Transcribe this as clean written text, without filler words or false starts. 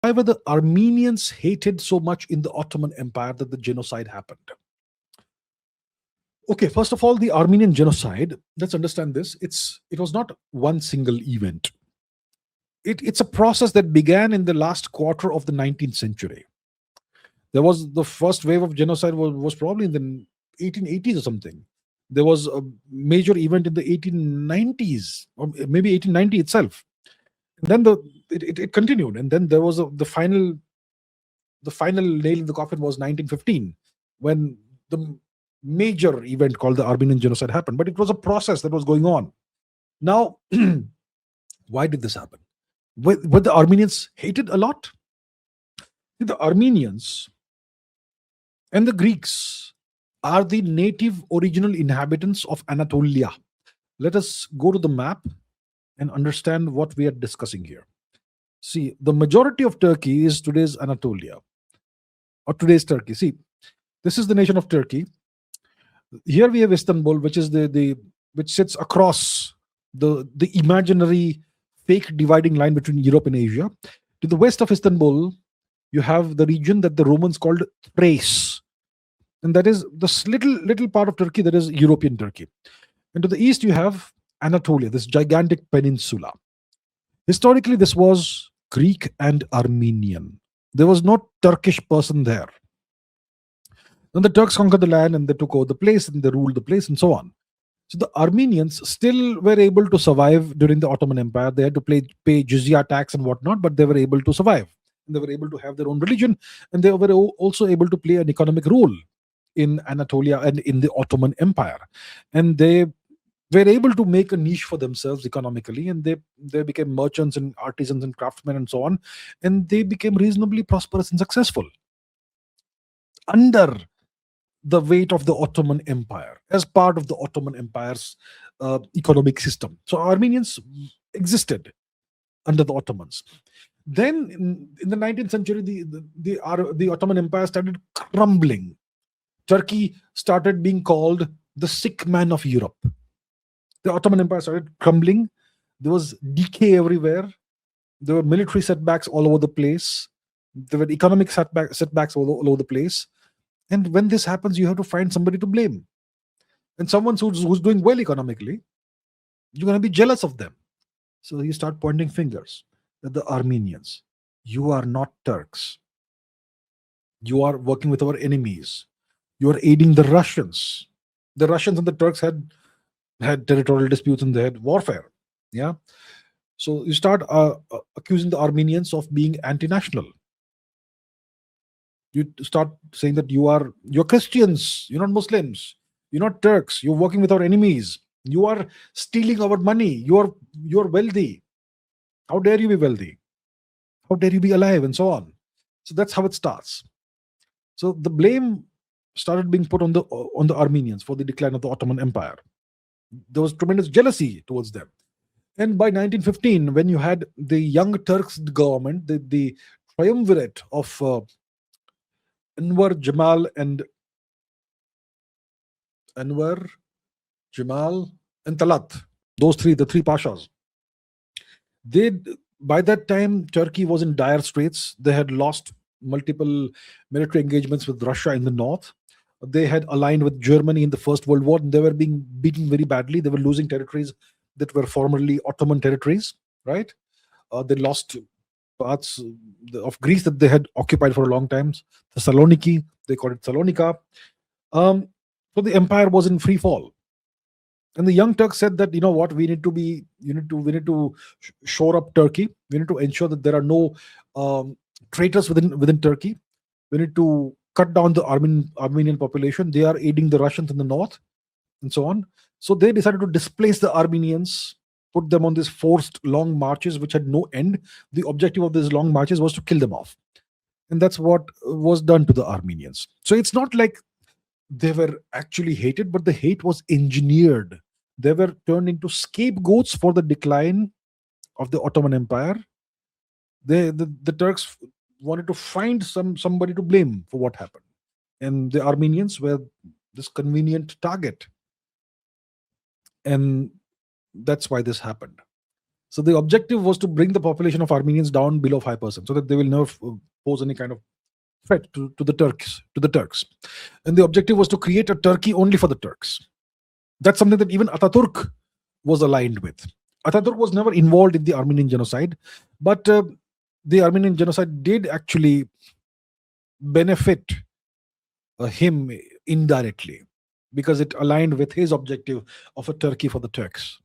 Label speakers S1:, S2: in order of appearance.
S1: Why were the Armenians hated so much in the Ottoman Empire that the genocide happened? Okay, first of all, the Armenian genocide, let's understand this. It was not one single event. It's a process that began in the last quarter of the 19th century. There was the first wave of genocide was probably in the 1880s or something. There was a major event in the 1890s, or maybe 1890 itself. And then it continued, and then there was the final nail in the coffin was 1915, when the major event called the Armenian genocide happened. But it was a process that was going on. Now, why did this happen? Were the Armenians hated a lot? The Armenians and the Greeks are the native original inhabitants of Anatolia. Let us go to the map and understand what we are discussing here. See, the majority of Turkey is today's Anatolia, or today's Turkey. See, this is the nation of Turkey. Here we have Istanbul, which is the which sits across the imaginary fake dividing line between Europe and Asia. To the west of Istanbul, you have the region that the Romans called Thrace, and that is this little part of Turkey that is European Turkey. And to the east, you have Anatolia, this gigantic peninsula. Historically, this was Greek and Armenian. There was no Turkish person there. Then the Turks conquered the land and they took over the place and they ruled the place and so on. So the Armenians still were able to survive during the Ottoman Empire. They had to pay jizya tax and whatnot, but they were able to survive. And they were able to have their own religion, and they were also able to play an economic role in Anatolia and in the Ottoman Empire. And they were able to make a niche for themselves economically, and they became merchants and artisans and craftsmen and so on, and they became reasonably prosperous and successful under the weight of the Ottoman Empire, as part of the Ottoman Empire's economic system. So Armenians existed under the Ottomans. Then in the 19th century, the Ottoman Empire started crumbling. Turkey started being called the sick man of Europe. The Ottoman Empire started crumbling. There was decay everywhere. There were military setbacks all over the place. There were economic setbacks all over the place. And when this happens, you have to find somebody to blame. And someone who's doing well economically, you're going to be jealous of them. So you start pointing fingers at the Armenians. You are not Turks. You are working with our enemies. You are aiding the Russians. The Russians and the Turks had territorial disputes and they had warfare. Yeah. So you start accusing the Armenians of being anti-national. You start saying that you're Christians, you're not Muslims, you're not Turks, you're working with our enemies, you are stealing our money, you're wealthy. How dare you be wealthy? How dare you be alive? And so on. So that's how it starts. So the blame started being put on the Armenians for the decline of the Ottoman Empire. There was tremendous jealousy towards them. And by 1915, when you had the Young Turks government, the triumvirate of Anwar, Jamal, and Talat, the three pashas, by that time, Turkey was in dire straits. They had lost multiple military engagements with Russia in the north. They had aligned with Germany in the First World War, and they were being beaten very badly. They were losing territories that were formerly Ottoman territories, right? They lost parts of Greece that they had occupied for a long time. Thessaloniki, they called it Salonika. So the empire was in free fall. And the Young Turks said that, you know what, we need to shore up Turkey. We need to ensure that there are no traitors within Turkey. We need to cut down the Armenian population. They are aiding the Russians in the north, and so on. So they decided to displace the Armenians, put them on these forced long marches, which had no end. The objective of these long marches was to kill them off. And that's what was done to the Armenians. So it's not like they were actually hated, but the hate was engineered. They were turned into scapegoats for the decline of the Ottoman Empire. The Turks wanted to find somebody to blame for what happened. And the Armenians were this convenient target. And that's why this happened. So the objective was to bring the population of Armenians down below 5%, so that they will never pose any kind of threat to the Turks. And the objective was to create a Turkey only for the Turks. That's something that even Ataturk was aligned with. Ataturk was never involved in the Armenian genocide, but the Armenian genocide did actually benefit him indirectly, because it aligned with his objective of a Turkey for the Turks.